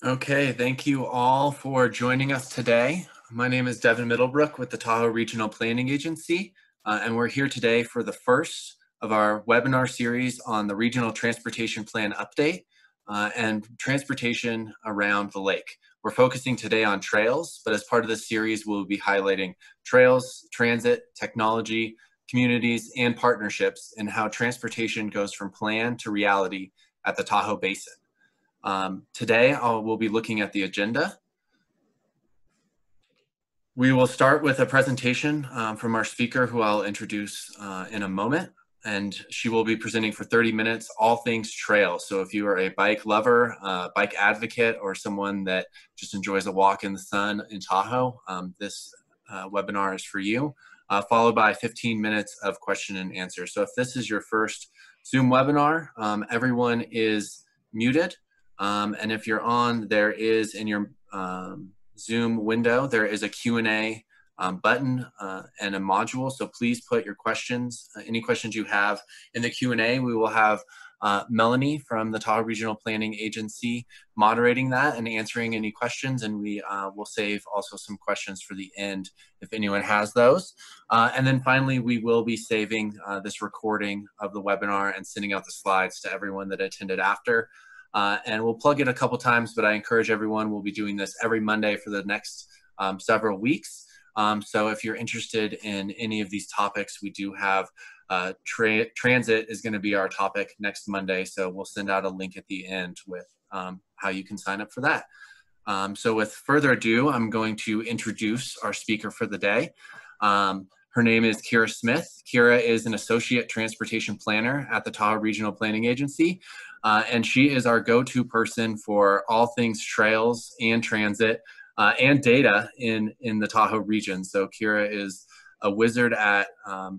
Okay, thank you all for joining us today. My name is Devin Middlebrook with the Tahoe Regional Planning Agency, and we're here today for the first of our webinar series on the Regional Transportation Plan Update and transportation around the lake. We're focusing today on trails, but as part of this series, we'll be highlighting trails, transit, technology, communities, and partnerships, and how transportation goes from plan to reality at the Tahoe Basin. Today, we'll be looking at the agenda. We will start with a presentation from our speaker, who I'll introduce in a moment, and she will be presenting for 30 minutes, all things trail. So if you are a bike lover, bike advocate, or someone that just enjoys a walk in the sun in Tahoe, this webinar is for you, followed by 15 minutes of question and answer. So if this is your first Zoom webinar, everyone is muted. And if you're on, there is in your Zoom window, there is a Q&A button and a module. So please put your questions, any questions you have in the Q&A. We will have Melanie from the Tahoe Regional Planning Agency moderating that and answering any questions. And we will save also some questions for the end if anyone has those. And then finally, we will be saving this recording of the webinar and sending out the slides to everyone that attended after. And we'll plug it a couple times, but I encourage everyone, we'll be doing this every Monday for the next several weeks. So if you're interested in any of these topics, we do have transit is going to be our topic next Monday. So we'll send out a link at the end with how you can sign up for that. So with further ado, I'm going to introduce our speaker for the day. Her name is Kira Smith. Kira is an associate transportation planner at the Tahoe Regional Planning Agency. And she is our go-to person for all things trails and transit and data in the Tahoe region. So Kira is a wizard at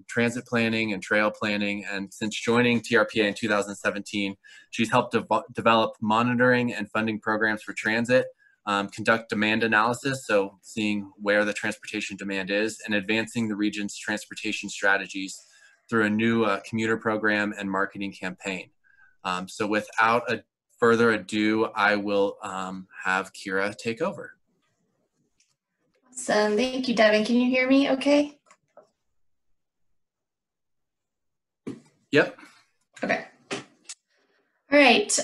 transit planning and trail planning. And since joining TRPA in 2017, she's helped develop monitoring and funding programs for transit, conduct demand analysis, so seeing where the transportation demand is, and advancing the region's transportation strategies through a new commuter program and marketing campaign. So without further ado, I will have Kira take over. Awesome. Thank you, Devin. Can you hear me okay? Yep. Okay. All right.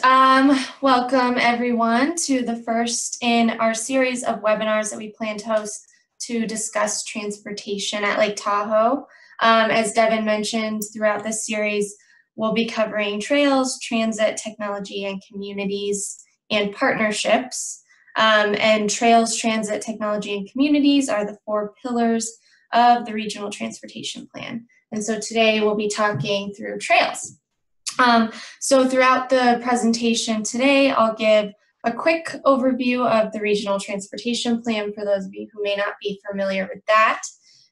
Welcome, everyone, to the first in our series of webinars that we plan to host to discuss transportation at Lake Tahoe. As Devin mentioned, throughout this series, we'll be covering trails, transit, technology, and communities, and partnerships. And trails, transit, technology, and communities are the 4 pillars of the Regional Transportation Plan. And so today we'll be talking through trails. So throughout the presentation today, I'll give a quick overview of the Regional Transportation Plan for those of you who may not be familiar with that.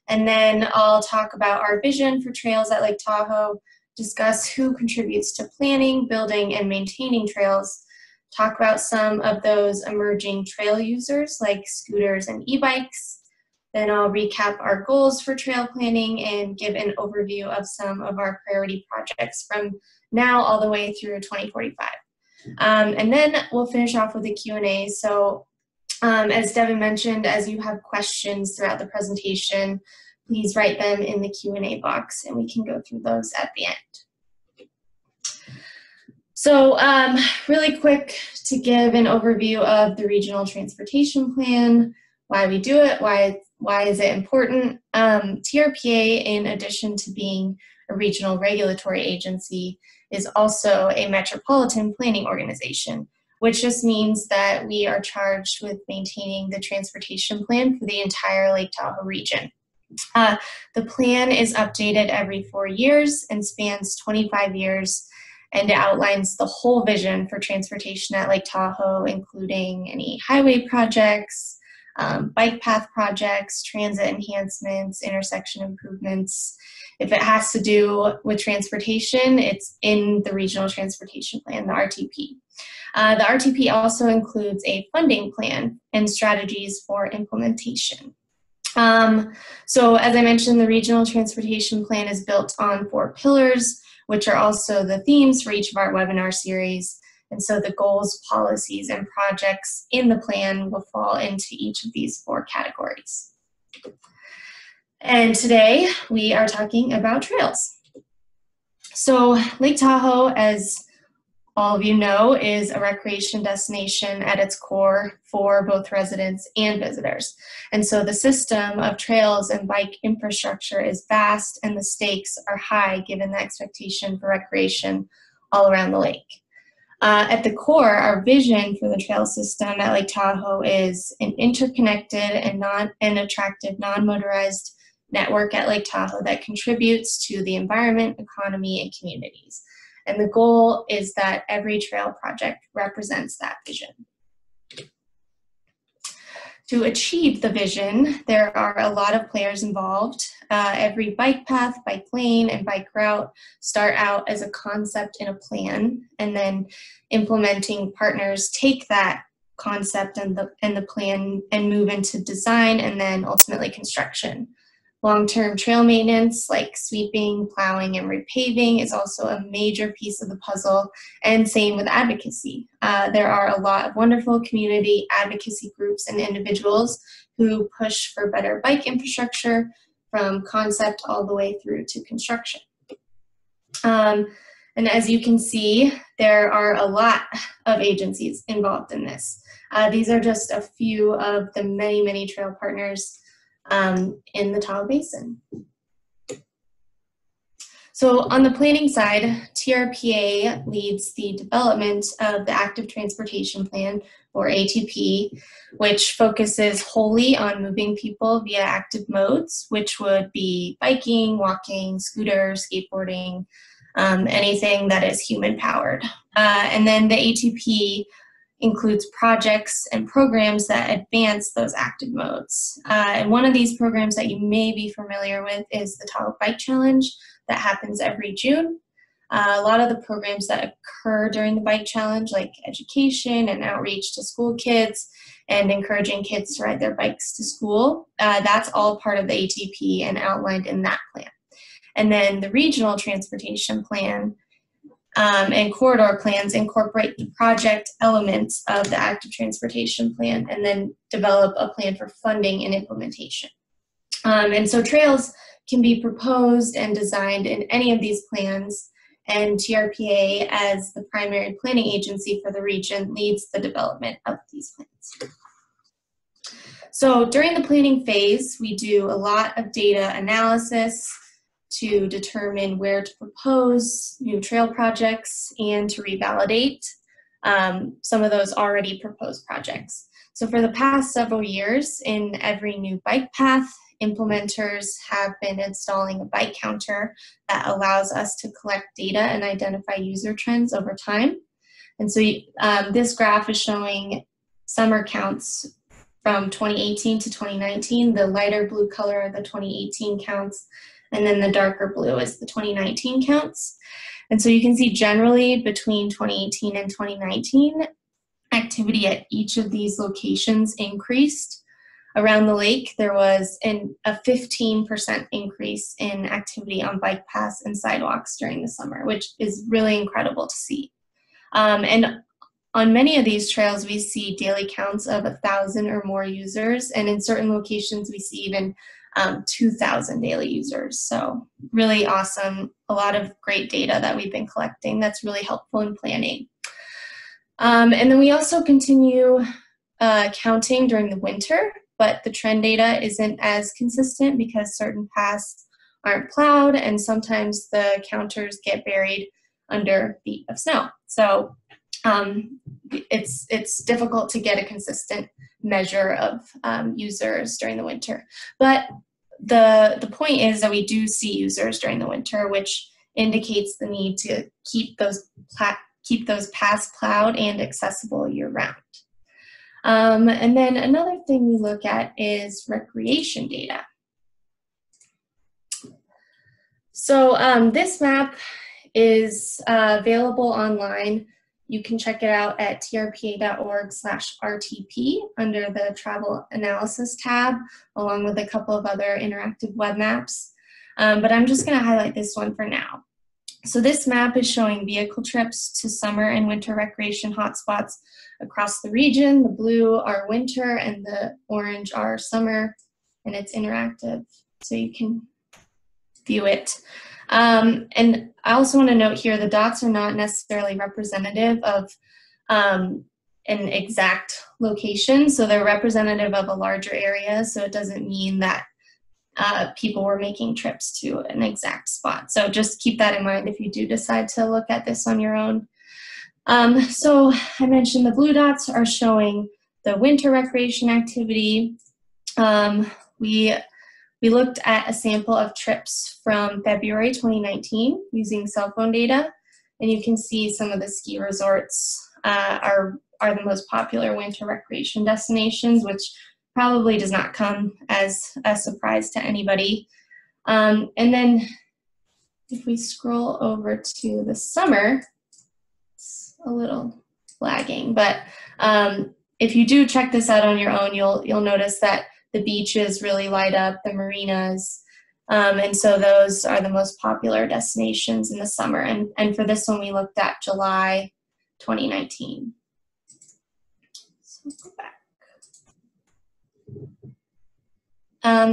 And then I'll talk about our vision for trails at Lake Tahoe, discuss who contributes to planning, building, and maintaining trails, talk about some of those emerging trail users like scooters and e-bikes. Then I'll recap our goals for trail planning and give an overview of some of our priority projects from now all the way through 2045. And then we'll finish off with a Q&A. So as Devin mentioned, as you have questions throughout the presentation, please write them in the Q&A box and we can go through those at the end. So really quick to give an overview of the Regional Transportation Plan, why we do it, why is it important. TRPA, in addition to being a regional regulatory agency, is also a metropolitan planning organization, which just means that we are charged with maintaining the transportation plan for the entire Lake Tahoe region. The plan is updated every 4 years and spans 25 years, and it outlines the whole vision for transportation at Lake Tahoe, including any highway projects, bike path projects, transit enhancements, intersection improvements. If it has to do with transportation, it's in the Regional Transportation Plan, the RTP. The RTP also includes a funding plan and strategies for implementation. So as I mentioned, the Regional Transportation Plan is built on 4 pillars, which are also the themes for each of our webinar series. And so the goals, policies, and projects in the plan will fall into each of these 4 categories. And today we are talking about trails. So Lake Tahoe, as all of you know, is a recreation destination at its core for both residents and visitors. And so the system of trails and bike infrastructure is vast, and the stakes are high given the expectation for recreation all around the lake. At the core, our vision for the trail system at Lake Tahoe is an interconnected and attractive non-motorized network at Lake Tahoe that contributes to the environment, economy, and communities. And the goal is that every trail project represents that vision. To achieve the vision, there are a lot of players involved. Every bike path, bike lane, and bike route start out as a concept in a plan, and then implementing partners take that concept and the plan and move into design and then ultimately construction. Long-term trail maintenance like sweeping, plowing, and repaving is also a major piece of the puzzle, and same with advocacy. There are a lot of wonderful community advocacy groups and individuals who push for better bike infrastructure from concept all the way through to construction. And as you can see, there are a lot of agencies involved in this. These are just a few of the many, many trail partners in the Tahoe Basin. So on the planning side, TRPA leads the development of the Active Transportation Plan, or ATP, which focuses wholly on moving people via active modes, which would be biking, walking, scooters, skateboarding, anything that is human-powered. And then the ATP includes projects and programs that advance those active modes. And one of these programs that you may be familiar with is the Tahoe Bike Challenge that happens every June. A lot of the programs that occur during the Bike Challenge, like education and outreach to school kids and encouraging kids to ride their bikes to school, that's all part of the ATP and outlined in that plan. And then the Regional Transportation Plan and corridor plans incorporate the project elements of the Active Transportation Plan and then develop a plan for funding and implementation. And so trails can be proposed and designed in any of these plans, and TRPA, as the primary planning agency for the region, leads the development of these plans. So during the planning phase, we do a lot of data analysis to determine where to propose new trail projects and to revalidate some of those already proposed projects. So for the past several years, in every new bike path, implementers have been installing a bike counter that allows us to collect data and identify user trends over time. And so this graph is showing summer counts from 2018 to 2019. The lighter blue color are the 2018 counts, and then the darker blue is the 2019 counts. And so you can see generally between 2018 and 2019, activity at each of these locations increased. Around the lake, there was a 15% increase in activity on bike paths and sidewalks during the summer, which is really incredible to see. And on many of these trails, we see daily counts of 1,000 or more users, and in certain locations, we see even 2,000 daily users. So really awesome, a lot of great data that we've been collecting that's really helpful in planning. And then we also continue counting during the winter, but the trend data isn't as consistent because certain paths aren't plowed and sometimes the counters get buried under feet of snow. So it's difficult to get a consistent measure of users during the winter. But the point is that we do see users during the winter, which indicates the need to keep those paths plowed and accessible year-round. And then another thing we look at is recreation data. So this map is available online. You can check it out at trpa.org/RTP under the Travel Analysis tab, along with a couple of other interactive web maps. But I'm just going to highlight this one for now. So this map is showing vehicle trips to summer and winter recreation hotspots across the region. The blue are winter and the orange are summer, and it's interactive, so you can view it. And I also want to note here, the dots are not necessarily representative of an exact location, so they're representative of a larger area, so it doesn't mean that people were making trips to an exact spot. So just keep that in mind if you do decide to look at this on your own. So I mentioned the blue dots are showing the winter recreation activity. We looked at a sample of trips from February 2019 using cell phone data, and you can see some of the ski resorts are the most popular winter recreation destinations, which probably does not come as a surprise to anybody. And then if we scroll over to the summer, it's a little lagging, but if you do check this out on your own, you'll notice that the beaches really light up, the marinas, and so those are the most popular destinations in the summer. And for this one, we looked at July 2019. So go back.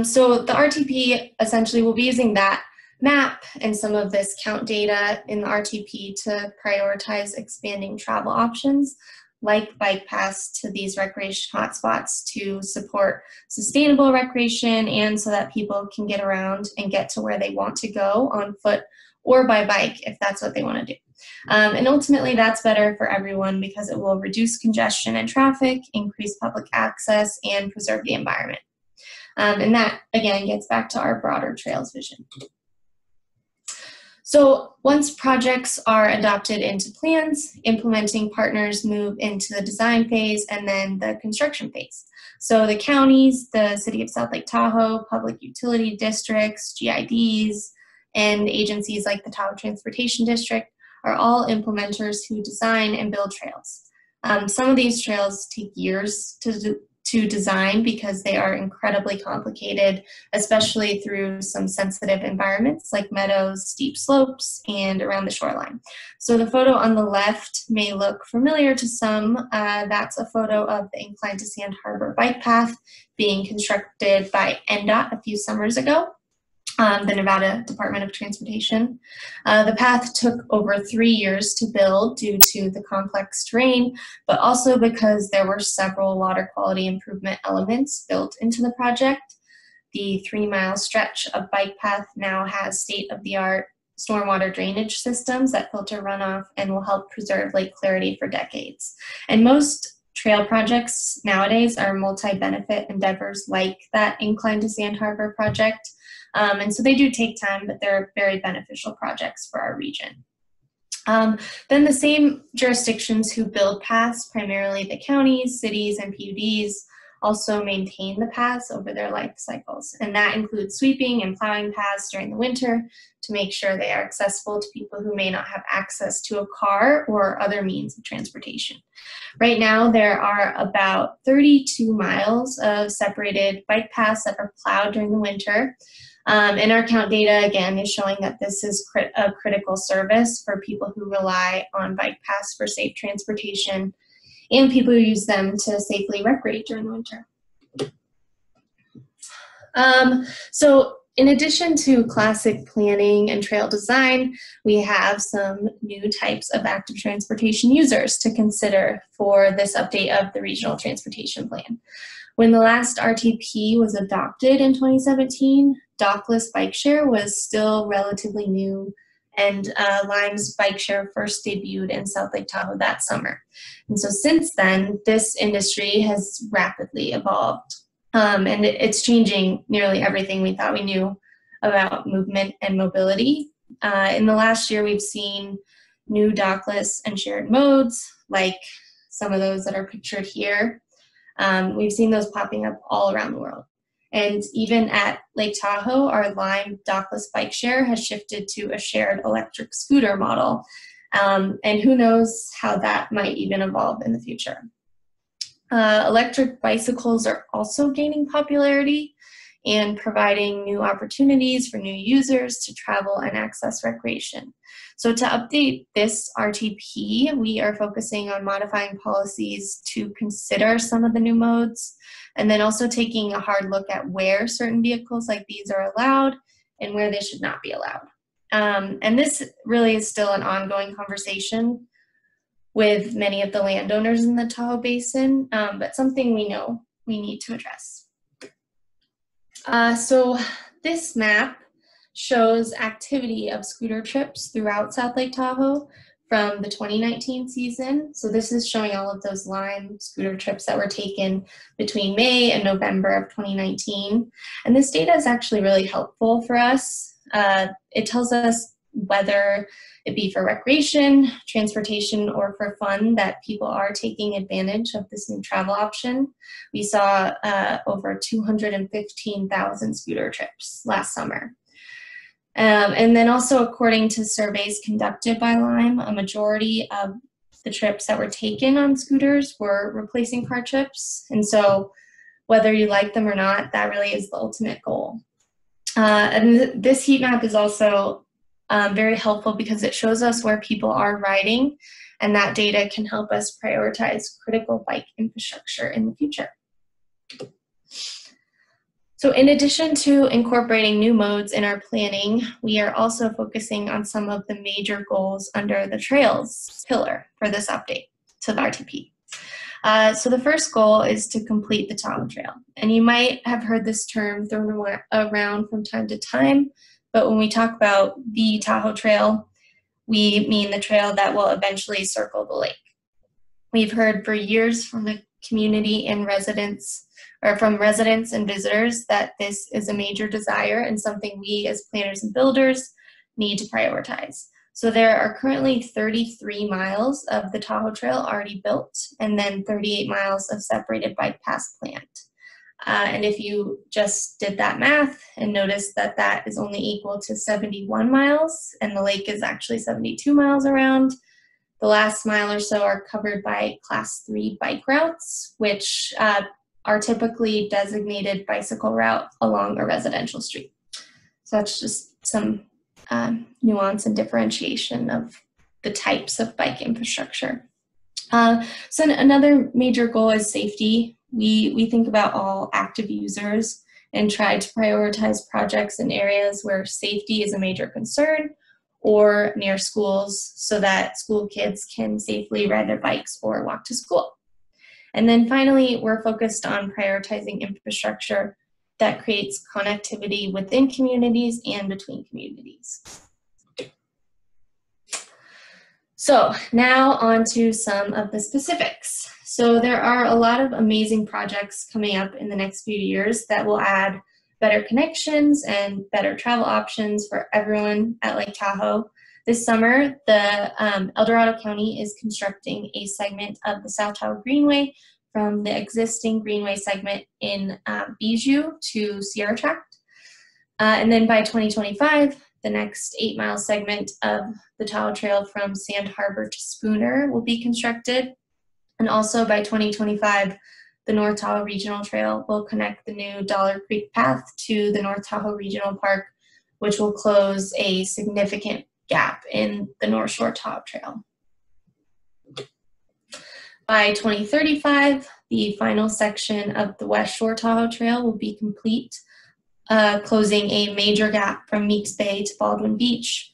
So the RTP essentially will be using that map and some of this count data in the RTP to prioritize expanding travel options like bike paths to these recreation hotspots to support sustainable recreation and so that people can get around and get to where they want to go on foot or by bike if that's what they want to do. And ultimately that's better for everyone because it will reduce congestion and traffic, increase public access, and preserve the environment. And that, again, gets back to our broader trails vision. So once projects are adopted into plans, implementing partners move into the design phase and then the construction phase. So the counties, the City of South Lake Tahoe, public utility districts, GIDs, and agencies like the Tahoe Transportation District are all implementers who design and build trails. Some of these trails take years to design because they are incredibly complicated, especially through some sensitive environments like meadows, steep slopes, and around the shoreline. So the photo on the left may look familiar to some. That's a photo of the Incline to Sand Harbor bike path being constructed by NDOT a few summers ago. The Nevada Department of Transportation. The path took over 3 years to build due to the complex terrain, but also because there were several water quality improvement elements built into the project. The 3-mile stretch of bike path now has state-of-the-art stormwater drainage systems that filter runoff and will help preserve lake clarity for decades. And most trail projects nowadays are multi-benefit endeavors like that Incline to Sand Harbor project. And so they do take time, but they're very beneficial projects for our region. Then the same jurisdictions who build paths, primarily the counties, cities, and PUDs, also maintain the paths over their life cycles. And that includes sweeping and plowing paths during the winter to make sure they are accessible to people who may not have access to a car or other means of transportation. Right now, there are about 32 miles of separated bike paths that are plowed during the winter. And our count data, again, is showing that this is a critical service for people who rely on bike paths for safe transportation and people who use them to safely recreate during the winter. So in addition to classic planning and trail design, we have some new types of active transportation users to consider for this update of the Regional Transportation Plan. When the last RTP was adopted in 2017, dockless bike share was still relatively new, and Lime's bike share first debuted in South Lake Tahoe that summer. And so since then, this industry has rapidly evolved, and it's changing nearly everything we thought we knew about movement and mobility. In the last year, we've seen new dockless and shared modes, like some of those that are pictured here. We've seen those popping up all around the world. And even at Lake Tahoe, our Lime dockless bike share has shifted to a shared electric scooter model. And who knows how that might even evolve in the future. Electric bicycles are also gaining popularity. and providing new opportunities for new users to travel and access recreation. So to update this RTP, we are focusing on modifying policies to consider some of the new modes, and then also taking a hard look at where certain vehicles like these are allowed and where they should not be allowed. And this really is still an ongoing conversation with many of the landowners in the Tahoe Basin, but something we know we need to address. So this map shows activity of scooter trips throughout South Lake Tahoe from the 2019 season. So this is showing all of those Lime scooter trips that were taken between May and November of 2019. And this data is actually really helpful for us. It tells us whether it be for recreation, transportation, or for fun that people are taking advantage of this new travel option. We saw over 215,000 scooter trips last summer. And then also, according to surveys conducted by Lime, a majority of the trips that were taken on scooters were replacing car trips. And so whether you like them or not, that really is the ultimate goal. And this heat map is also very helpful because it shows us where people are riding, and that data can help us prioritize critical bike infrastructure in the future. So in addition to incorporating new modes in our planning, we are also focusing on some of the major goals under the Trails pillar for this update to the RTP. So the first goal is to complete the Tahoe Trail. And you might have heard this term thrown around from time to time, but when we talk about the Tahoe Trail, we mean the trail that will eventually circle the lake. We've heard for years from the community and residents, or from residents and visitors, that this is a major desire and something we as planners and builders need to prioritize. So there are currently 33 miles of the Tahoe Trail already built, and then 38 miles of separated bike paths planned. And if you just did that math and noticed that that is only equal to 71 miles, and the lake is actually 72 miles around, the last mile or so are covered by Class 3 bike routes, which are typically designated bicycle route along a residential street. So that's just some nuance and differentiation of the types of bike infrastructure. So another major goal is safety. We think about all active users and try to prioritize projects in areas where safety is a major concern or near schools so that school kids can safely ride their bikes or walk to school. And then finally, we're focused on prioritizing infrastructure that creates connectivity within communities and between communities. So now on to some of the specifics. So there are a lot of amazing projects coming up in the next few years that will add better connections and better travel options for everyone at Lake Tahoe. This summer, the El Dorado County is constructing a segment of the South Tahoe Greenway from the existing Greenway segment in Bijou to Sierra Tract. And then by 2025, the next 8-mile segment of the Tahoe Trail from Sand Harbor to Spooner will be constructed. And also by 2025, the North Tahoe Regional Trail will connect the new Dollar Creek Path to the North Tahoe Regional Park, which will close a significant gap in the North Shore Tahoe Trail. By 2035, the final section of the West Shore Tahoe Trail will be complete, closing a major gap from Meeks Bay to Baldwin Beach.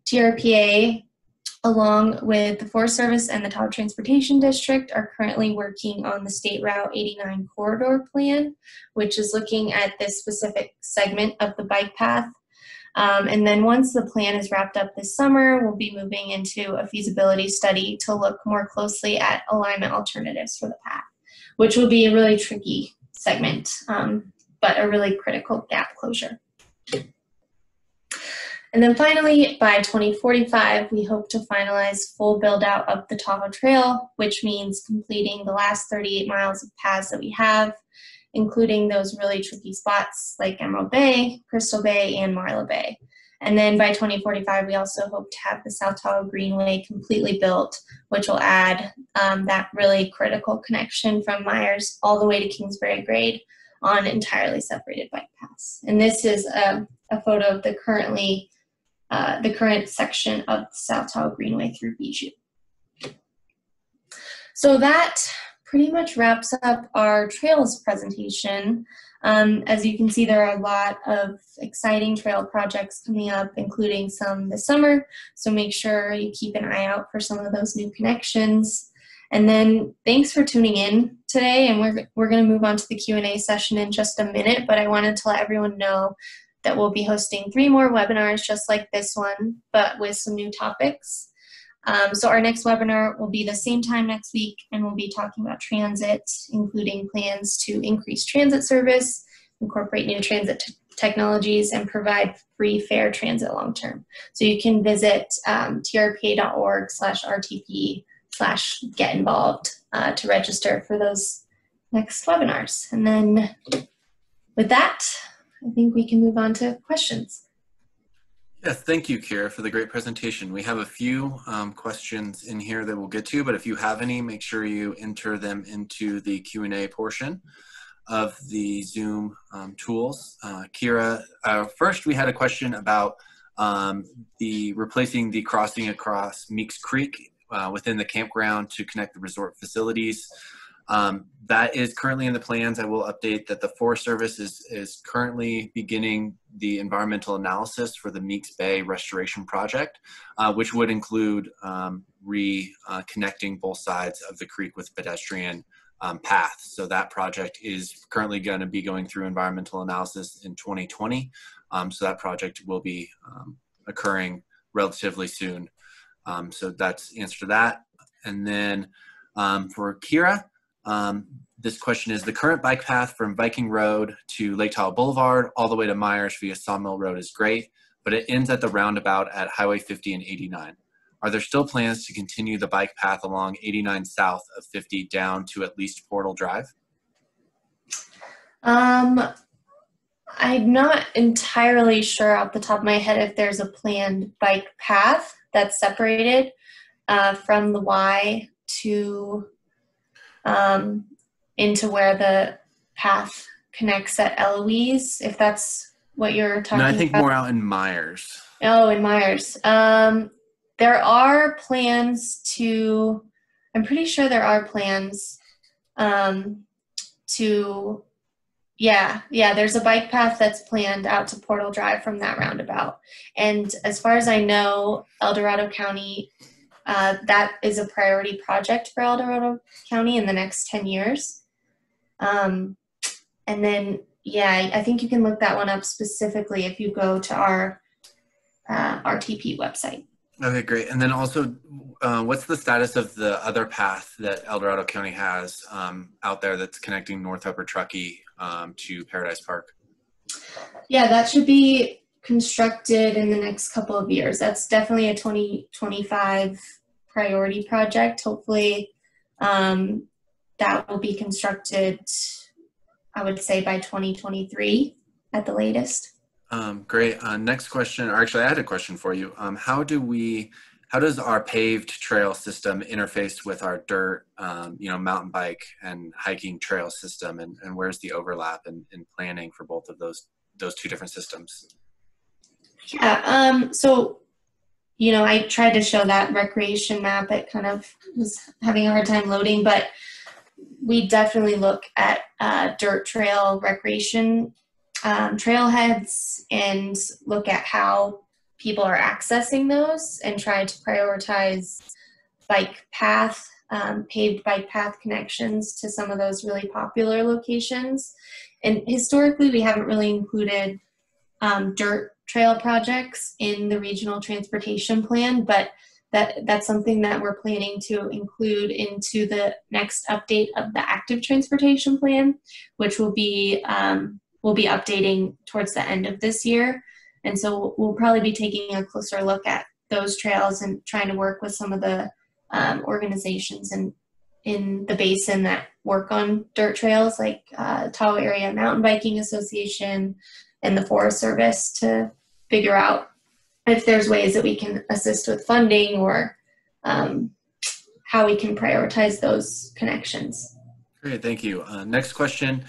TRPA, along with the Forest Service and the Tahoe Transportation District, are currently working on the State Route 89 corridor plan, which is looking at this specific segment of the bike path. And then once the plan is wrapped up this summer, we'll be moving into a feasibility study to look more closely at alignment alternatives for the path, which will be a really tricky segment, but a really critical gap closure. And then finally, by 2045, we hope to finalize full build out of the Tahoe Trail, which means completing the last 38 miles of paths that we have, including those really tricky spots like Emerald Bay, Crystal Bay, and Marla Bay. And then by 2045, we also hope to have the South Tahoe Greenway completely built, which will add that really critical connection from Myers all the way to Kingsbury Grade, on entirely separated bike paths. And this is a photo of the current section of the South Tahoe Greenway through Bijou. So that pretty much wraps up our trails presentation. As you can see, there are a lot of exciting trail projects coming up, including some this summer. So make sure you keep an eye out for some of those new connections. And then thanks for tuning in today. And we're going to move on to the Q&A session in just a minute, but I wanted to let everyone know that we'll be hosting 3 more webinars just like this one, but with some new topics. So our next webinar will be the same time next week, and we'll be talking about transit, including plans to increase transit service, incorporate new transit technologies, and provide free fare transit long-term. So you can visit trpa.org/rtp/get-involved to register for those next webinars. And then with that, I think we can move on to questions. Yes, thank you, Kira, for the great presentation. We have a few questions in here that we'll get to, but if you have any, make sure you enter them into the Q&A portion of the Zoom tools. Kira, first we had a question about replacing the crossing across Meeks Creek within the campground to connect the resort facilities. That is currently in the plans. I will update that the Forest Service is currently beginning the environmental analysis for the Meeks Bay restoration project, which would include reconnecting both sides of the creek with pedestrian paths. So that project is currently going to be going through environmental analysis in 2020. So that project will be occurring relatively soon. So that's the answer to that. And then for Kira, this question is, the current bike path from Viking Road to Lake Tahoe Boulevard all the way to Myers via Sawmill Road is great, but it ends at the roundabout at Highway 50 and 89. Are there still plans to continue the bike path along 89 south of 50 down to at least Portal Drive? I'm not entirely sure off the top of my head if there's a planned bike path that's separated from the Y to into where the path connects at Eloise, if that's what you're talking about. No, I think more out in Myers. Oh, in Myers. There are plans to, I'm pretty sure there are plans to, there's a bike path that's planned out to Portal Drive from that roundabout. And as far as I know, El Dorado County, that is a priority project for El Dorado County in the next 10 years. And then, I think you can look that one up specifically if you go to our RTP website. Okay, great. And then also, what's the status of the other path that El Dorado County has out there that's connecting North Upper Truckee to Paradise Park? Yeah, that should be constructed in the next couple of years. That's definitely a 2025 priority project. Hopefully that will be constructed, I would say, by 2023 at the latest. Great. Next question, or actually I had a question for you. How does our paved trail system interface with our dirt, mountain bike and hiking trail system, and where's the overlap in planning for both of those two different systems? Yeah, so, I tried to show that recreation map. It kind of was having a hard time loading, but we definitely look at dirt trail recreation trailheads and look at how people are accessing those and try to prioritize bike path, paved bike path connections to some of those really popular locations. And historically, we haven't really included dirt trail projects in the regional transportation plan, but that's something that we're planning to include into the next update of the active transportation plan, which will be updating towards the end of this year. And so we'll probably be taking a closer look at those trails and trying to work with some of the organizations in the basin that work on dirt trails, like Tahoe Area Mountain Biking Association and the Forest Service, to figure out if there's ways that we can assist with funding or how we can prioritize those connections. Great, thank you. Next question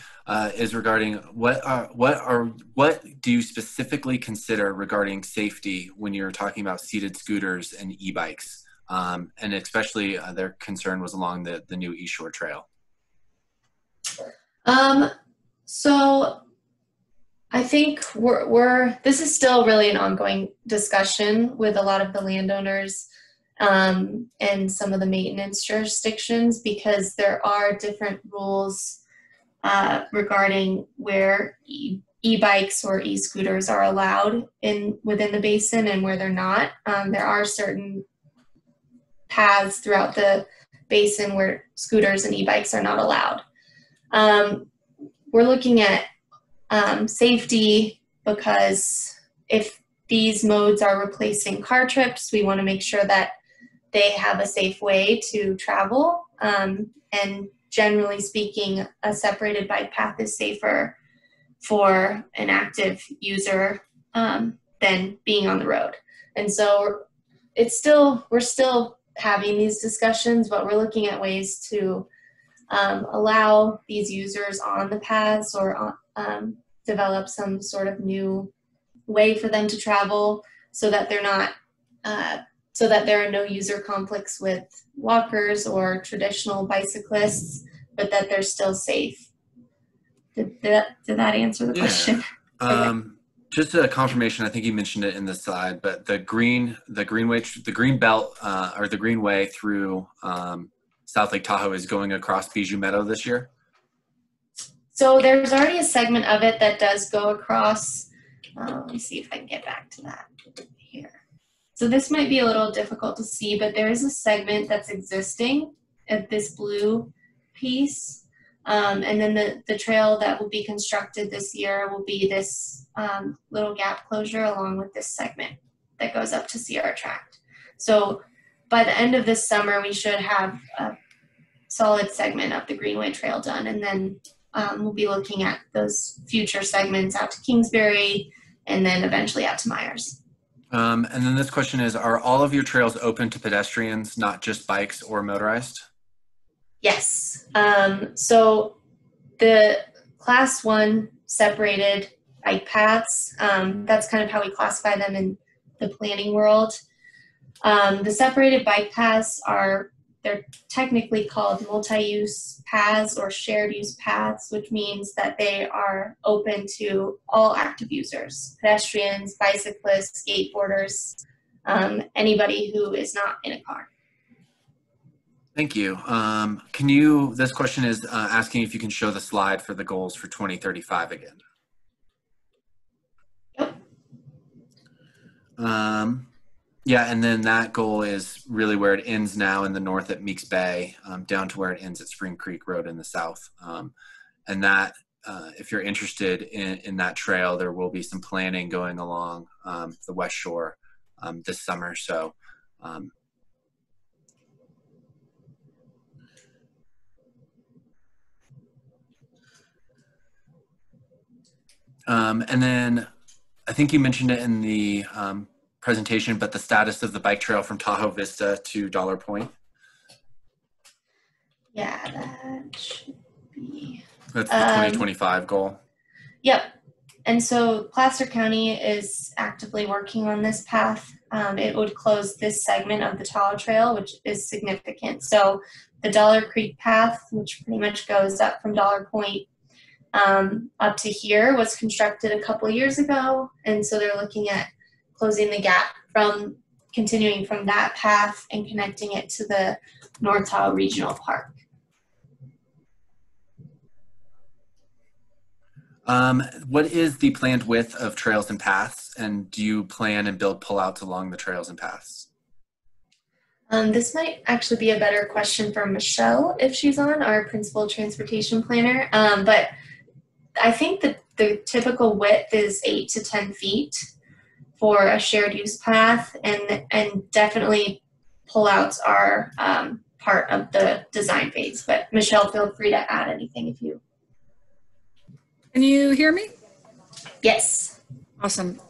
is regarding what do you specifically consider regarding safety when you're talking about seated scooters and e-bikes? And especially their concern was along the new East Shore Trail. So I think this is still really an ongoing discussion with a lot of the landowners and some of the maintenance jurisdictions, because there are different rules regarding where e-bikes or e-scooters are allowed within the basin and where they're not. There are certain paths throughout the basin where scooters and e-bikes are not allowed. We're looking at safety, because if these modes are replacing car trips, we want to make sure that they have a safe way to travel. And generally speaking, a separated bike path is safer for an active user than being on the road. And so we're still having these discussions, but we're looking at ways to allow these users on the paths, or develop some sort of new way for them to travel, so that there are no user conflicts with walkers or traditional bicyclists, but that they're still safe. Did that answer the question? Just a confirmation, I think you mentioned it in the slide, but the green belt or the greenway through South Lake Tahoe is going across Bijou Meadow this year? So there's already a segment of it that does go across. Let me see if I can get back to that here. So this might be a little difficult to see, but there is a segment that's existing at this blue piece. And then the trail that will be constructed this year will be this little gap closure along with this segment that goes up to Sierra Tract. So by the end of this summer, we should have a solid segment of the Greenway Trail done, and then we'll be looking at those future segments out to Kingsbury and then eventually out to Myers. And then this question is, are all of your trails open to pedestrians, not just bikes or motorized? Yes. So the class 1 separated bike paths, that's kind of how we classify them in the planning world. The separated bike paths they're technically called multi-use paths or shared use paths, which means that they are open to all active users: pedestrians, bicyclists, skateboarders, anybody who is not in a car. Thank you. This question is asking if you can show the slide for the goals for 2035 again. Yep. Yeah, and then that goal is really where it ends now in the north at Meeks Bay, down to where it ends at Spring Creek Road in the south. And that, if you're interested in that trail, there will be some planning going along the West Shore this summer. So, and then I think you mentioned it in the presentation, but the status of the bike trail from Tahoe Vista to Dollar Point. Yeah, that should be. That's the 2025 goal. Yep. And so Placer County is actively working on this path. It would close this segment of the Tahoe Trail, which is significant. So the Dollar Creek path, which pretty much goes up from Dollar Point up to here, was constructed a couple years ago. And so they're looking at closing the gap from continuing from that path and connecting it to the North Tahoe Regional Park. What is the planned width of trails and paths, and do you plan and build pullouts along the trails and paths? This might actually be a better question for Michelle if she's on, our principal transportation planner. But I think that the typical width is 8 to 10 feet for a shared use path, and definitely pullouts are part of the design phase. But Michelle, feel free to add anything if you. Can you hear me? Yes. Awesome.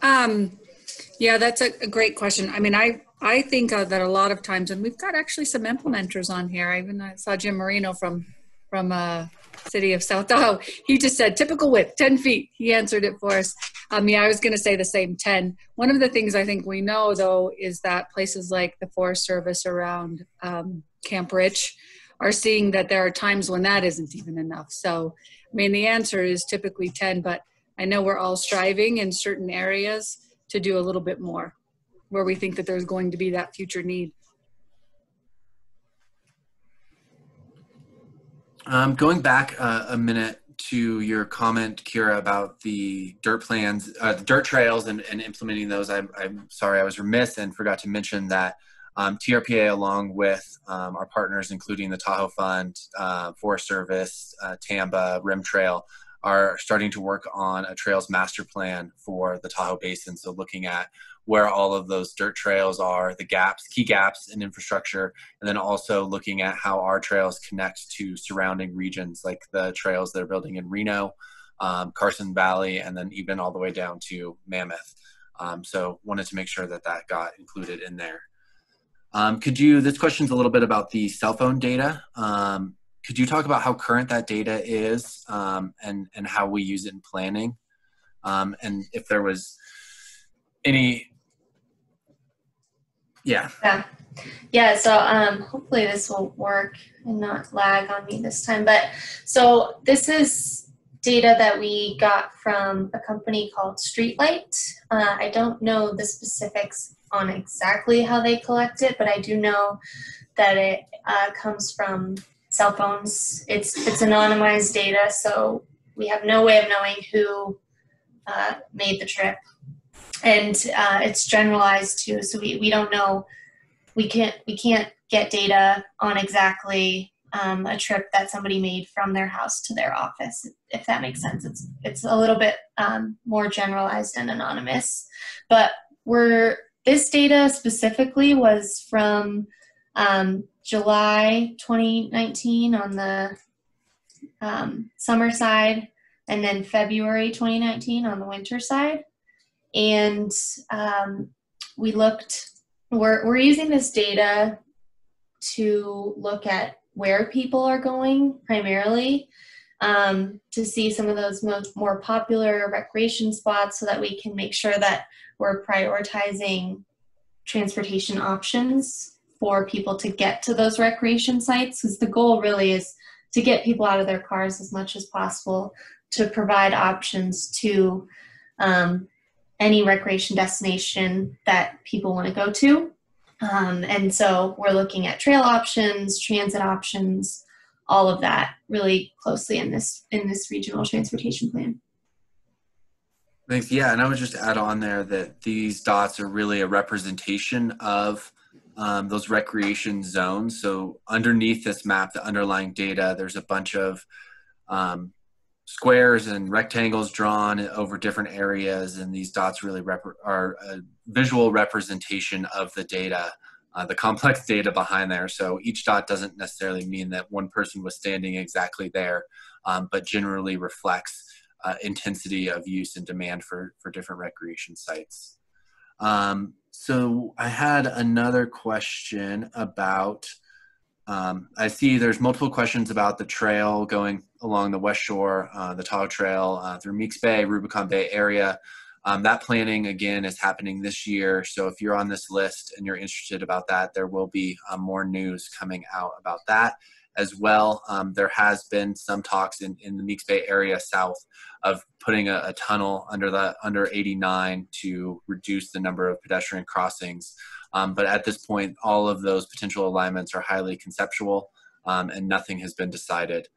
Yeah, that's a great question. I mean, I think that a lot of times, and we've got actually some implementers on here. I saw Jim Marino from from city of South Tahoe. He just said typical width, 10 feet. He answered it for us. Yeah, I was going to say the same 10. One of the things I think we know, though, is that places like the Forest Service around Camp Rich are seeing that there are times when that isn't even enough. So, I mean, the answer is typically 10, but I know we're all striving in certain areas to do a little bit more where we think that there's going to be that future need. Going back a minute to your comment, Kira, about the dirt plans, the dirt trails and implementing those, I'm sorry, I was remiss and forgot to mention that TRPA, along with our partners, including the Tahoe Fund, Forest Service, TAMBA, Rim Trail, are starting to work on a trails master plan for the Tahoe Basin. So looking at where all of those dirt trails are, the gaps, key gaps in infrastructure, and then also looking at how our trails connect to surrounding regions, like the trails they're building in Reno, Carson Valley, and then even all the way down to Mammoth. So wanted to make sure that that got included in there. This question's a little bit about the cell phone data. Could you talk about how current that data is and how we use it in planning? And if there was any, yeah. So hopefully this will work and not lag on me this time. But so this is data that we got from a company called Streetlight. I don't know the specifics on exactly how they collect it, but I do know that it comes from cell phones. It's anonymized data, so we have no way of knowing who made the trip. And it's generalized too, so we don't know. We can't get data on exactly a trip that somebody made from their house to their office, if that makes sense. It's a little bit more generalized and anonymous. But this data specifically was from July 2019 on the summer side, and then February 2019 on the winter side. And we're using this data to look at where people are going primarily, to see some of those more popular recreation spots so that we can make sure that we're prioritizing transportation options for people to get to those recreation sites, because the goal really is to get people out of their cars as much as possible, to provide options to any recreation destination that people want to go to. And so we're looking at trail options, transit options, all of that really closely in this regional transportation plan. Thanks. Yeah, and I would just add on there that these dots are really a representation of those recreation zones. So underneath this map, the underlying data, there's a bunch of squares and rectangles drawn over different areas, and these dots really are a visual representation of the data, the complex data behind there. So each dot doesn't necessarily mean that one person was standing exactly there, but generally reflects intensity of use and demand for different recreation sites. So I had another question about, I see there's multiple questions about the trail going along the West Shore, the Tahoe Trail through Meeks Bay, Rubicon Bay area. That planning, again, is happening this year. So if you're on this list and you're interested about that, there will be more news coming out about that as well. There has been some talks in the Meeks Bay area south of putting a tunnel under 89 to reduce the number of pedestrian crossings. But at this point, all of those potential alignments are highly conceptual, and nothing has been decided.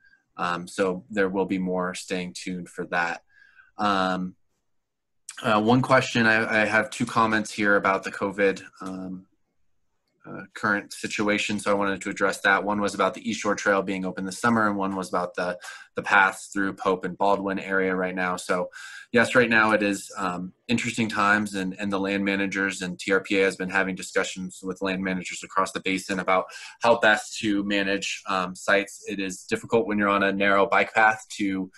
So there will be more. Staying tuned for that. One question, I have two comments here about the COVID current situation, so I wanted to address that. One was about the East Shore Trail being open this summer, and one was about the paths through Pope and Baldwin area right now. So yes, right now it is interesting times, and the land managers and TRPA has been having discussions with land managers across the basin about how best to manage sites. It is difficult when you're on a narrow bike path to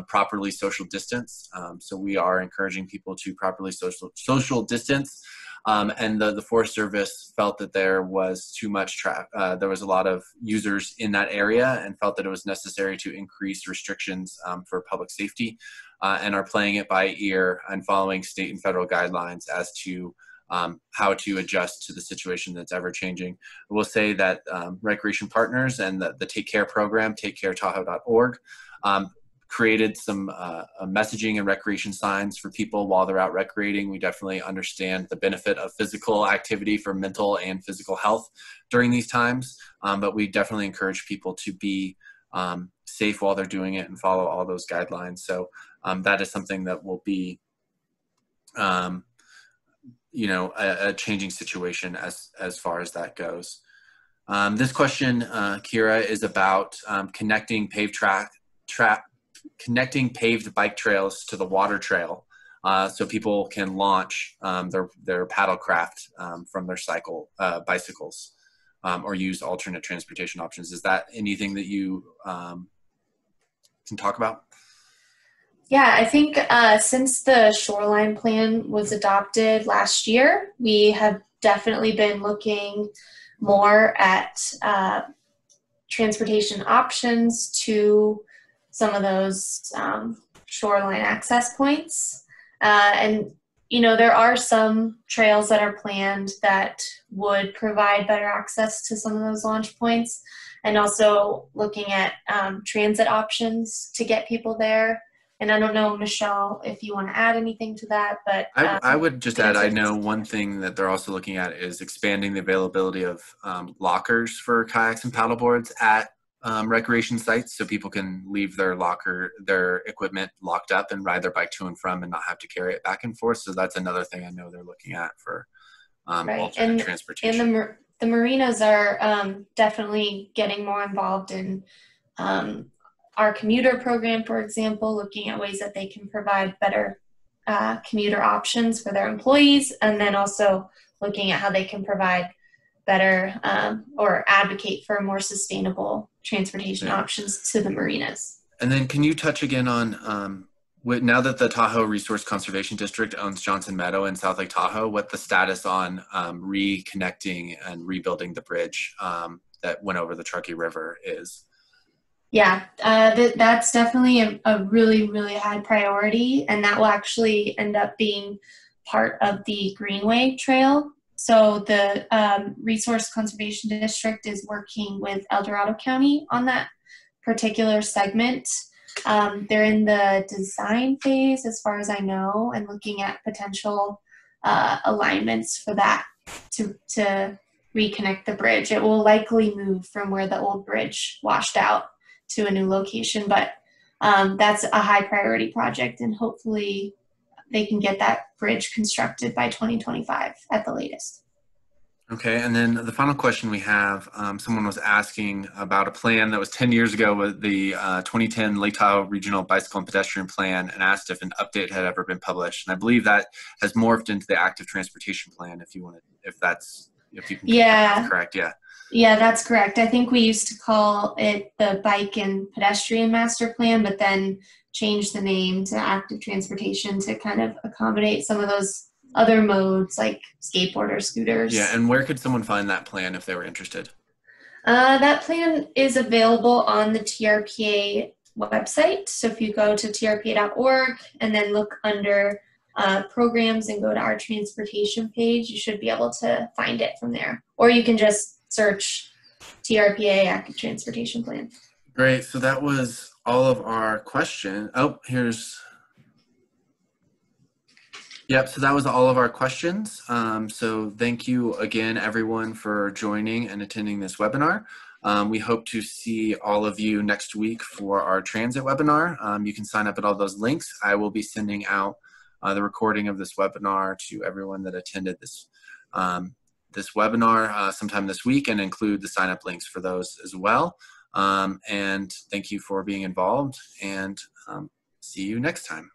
properly social distance. So we are encouraging people to properly social distance. And the Forest Service felt that there was too much traffic. There was a lot of users in that area and felt that it was necessary to increase restrictions for public safety, and are playing it by ear and following state and federal guidelines as to how to adjust to the situation that's ever changing. I will say that Recreation Partners and the Take Care program, takecare.tahoe.org, created some messaging and recreation signs for people while they're out recreating. We definitely understand the benefit of physical activity for mental and physical health during these times, but we definitely encourage people to be safe while they're doing it and follow all those guidelines. So that is something that will be a changing situation as far as that goes. This question, Kira, is about connecting paved bike trails to the water trail, so people can launch their paddlecraft from their bicycles, or use alternate transportation options. Is that anything that you can talk about? Yeah, I think since the shoreline plan was adopted last year, we have definitely been looking more at transportation options to some of those shoreline access points. And, there are some trails that are planned that would provide better access to some of those launch points, and also looking at transit options to get people there. And I don't know, Michelle, if you want to add anything to that, but I would just add, I know one thing that they're also looking at is expanding the availability of lockers for kayaks and paddleboards at recreation sites, so people can leave their equipment locked up and ride their bike to and from and not have to carry it back and forth. So that's another thing I know they're looking at for alternate transportation. And the marinas are definitely getting more involved in our commuter program, for example, looking at ways that they can provide better commuter options for their employees, and then also looking at how they can provide better or advocate for more sustainable transportation options to the marinas. And then can you touch again on, now that the Tahoe Resource Conservation District owns Johnson Meadow in South Lake Tahoe, what the status on reconnecting and rebuilding the bridge that went over the Truckee River is? Yeah, that's definitely a really, really high priority, and that will actually end up being part of the Greenway Trail. So the Resource Conservation District is working with El Dorado County on that particular segment. They're in the design phase, as far as I know, and looking at potential alignments for that to reconnect the bridge. It will likely move from where the old bridge washed out to a new location, but that's a high priority project, and hopefully they can get that bridge constructed by 2025 at the latest. Okay, and then the final question we have, someone was asking about a plan that was 10 years ago with the 2010 Lake Tahoe Regional Bicycle and Pedestrian Plan, and asked if an update had ever been published. And I believe that has morphed into the Active Transportation Plan, if you can that's correct, yeah. Yeah, that's correct. I think we used to call it the Bike and Pedestrian Master Plan, but then changed the name to Active Transportation to kind of accommodate some of those other modes like skateboarders, scooters. Yeah, and where could someone find that plan if they were interested? That plan is available on the TRPA website. So if you go to trpa.org and then look under programs and go to our transportation page, you should be able to find it from there. Or you can just search TRPA Active Transportation Plan. Great. So that was all of our questions. So that was all of our questions. So thank you again, everyone, for joining and attending this webinar. We hope to see all of you next week for our transit webinar. You can sign up at all those links. I will be sending out the recording of this webinar to everyone that attended this webinar sometime this week, and include the sign-up links for those as well. And thank you for being involved, and see you next time.